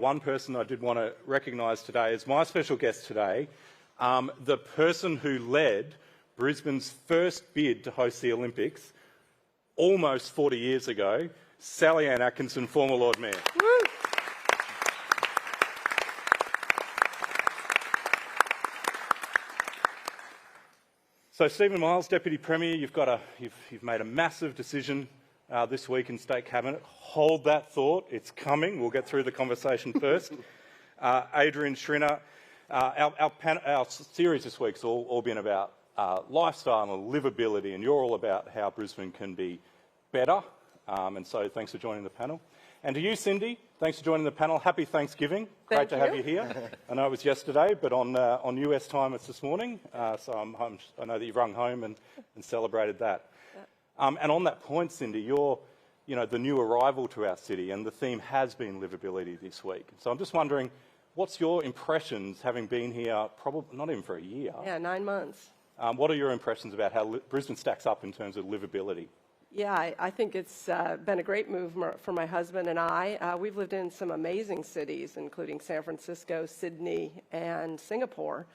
One person I did want to recognise today is my special guest today, the person who led Brisbane's first bid to host the Olympics almost 40 years ago, Sally Ann Atkinson, former Lord Mayor. Woo. So, Stephen Miles, Deputy Premier, you've made a massive decision this week in State Cabinet. Hold that thought; it's coming. We'll get through the conversation first. Adrian Schrinner, our series this week's all been about lifestyle and livability, and you're all about how Brisbane can be better. And so, thanks for joining the panel. And to you, Cindy, thanks for joining the panel. Happy Thanksgiving. Great to have you here. I know it was yesterday, but on US time it's this morning. So I know that you've rung home and celebrated that. And on that point, Cindy, you're the new arrival to our city, and the theme has been livability this week. So I'm just wondering, what's your impressions, having been here probably not even for a year? Yeah, 9 months. What are your impressions about how Brisbane stacks up in terms of livability? Yeah, I think it's been a great move for my husband and I. We've lived in some amazing cities, including San Francisco, Sydney, and Singapore.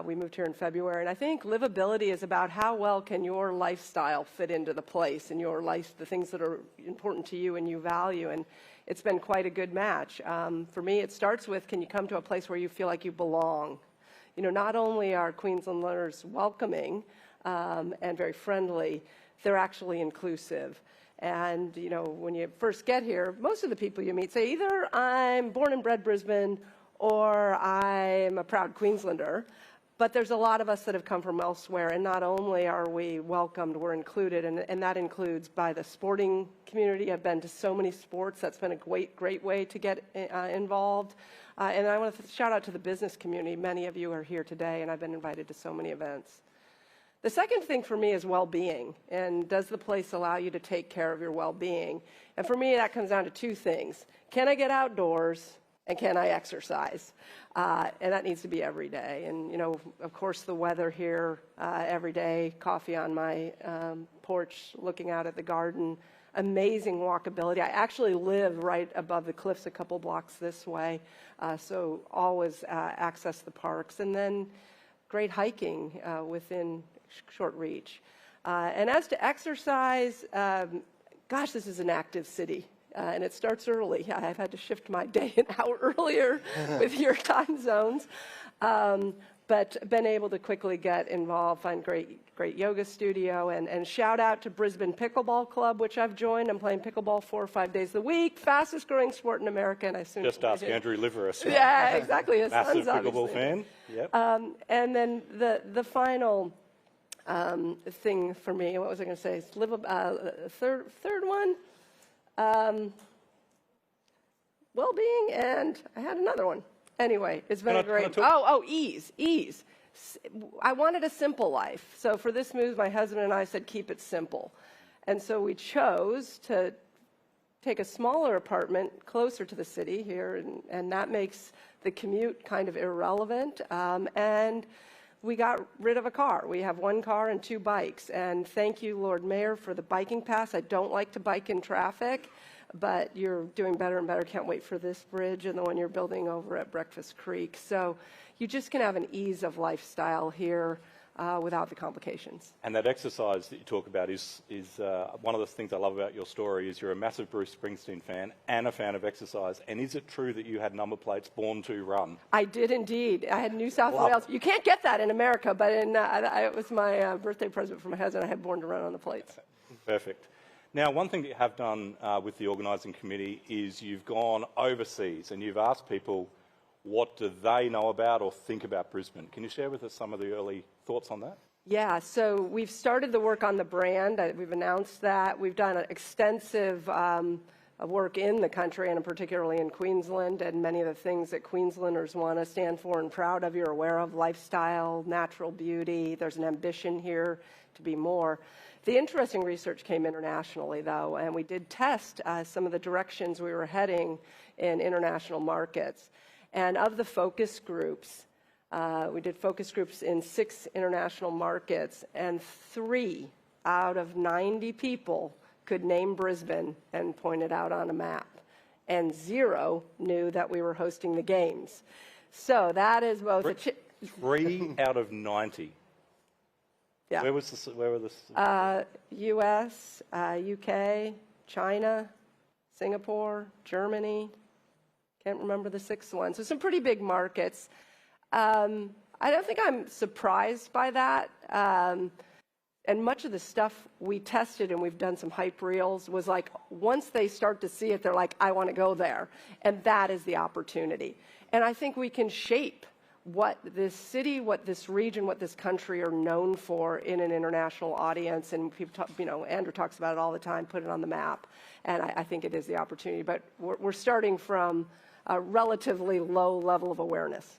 We moved here in February, and I think livability is about how well can your lifestyle fit into the place and your life, the things that are important to you and you value, and it's been quite a good match. For me, it starts with, can you come to a place where you feel like you belong? Not only are Queenslanders welcoming and very friendly, they're actually inclusive. And, when you first get here, most of the people you meet say either I'm born and bred Brisbane or I'm a proud Queenslander. But there's a lot of us that have come from elsewhere, and not only are we welcomed, we're included, and that includes by the sporting community. I've been to so many sports. That's been a great way to get involved. And I want to shout out to the business community. Many of you are here today, and I've been invited to so many events. The second thing for me is well-being, and does the place allow you to take care of your well-being? And for me, that comes down to two things. Can I get outdoors, and can I exercise? And that needs to be every day. And, of course, the weather here every day, coffee on my porch, looking out at the garden, amazing walkability. I actually live right above the cliffs a couple blocks this way, so always access the parks. And then great hiking within short reach. And as to exercise, gosh, this is an active city, and it starts early. I've had to shift my day an hour earlier with your time zones, but been able to quickly get involved, find great yoga studio, and shout out to Brisbane Pickleball Club, which I've joined. I'm playing pickleball 4 or 5 days a week, fastest growing sport in America, and I soon just ask Andrew Liveris. Right? Yeah, exactly. His massive son's pickleball obviously fan. Yep. And then the final thing for me, what was I going to say? Third one, well-being, and I had another one. Anyway, it's been ease. I wanted a simple life. So for this move, my husband and I said, keep it simple. And so we chose to take a smaller apartment closer to the city here, and that makes the commute kind of irrelevant. And we got rid of a car. We have 1 car and 2 bikes. And thank you, Lord Mayor, for the biking pass. I don't like to bike in traffic, but you're doing better and better. Can't wait for this bridge and the one you're building over at Breakfast Creek. So you just can have an ease of lifestyle here without the complications. And that exercise that you talk about is one of the things I love about your story is you're a massive Bruce Springsteen fan and a fan of exercise. And is it true that you had number plates Born to Run? I did indeed. I had New South Wales. You can't get that in America, but it was my birthday present from my husband. I had Born to Run on the plates. Perfect. Now, one thing that you have done with the organising committee is you've gone overseas and you've asked people what do they know about or think about Brisbane. Can you share with us some of the early thoughts on that? Yeah, so we've started the work on the brand. We've announced that. We've done an extensive work in the country, and particularly in Queensland, and many of the things that Queenslanders want to stand for and proud of, you're aware of: lifestyle, natural beauty. There's an ambition here to be more. The interesting research came internationally, though, and we did test some of the directions we were heading in international markets. And of the focus groups, we did focus groups in 6 international markets, and 3 out of 90 people could name Brisbane and point it out on a map. and 0 knew that we were hosting the games. So that is both a 3 out of 90. yeah. Where were the? U.S., UK, China, Singapore, Germany. Can't remember the 6th one. So some pretty big markets. I don't think I'm surprised by that. And much of the stuff we tested, and we've done some hype reels, was like once they start to see it, they're like, I want to go there. And that is the opportunity. And I think we can shape what this city, what this region, what this country are known for in an international audience. And people talk, Andrew talks about it all the time, put it on the map. And I think it is the opportunity. But we're starting from a relatively low level of awareness.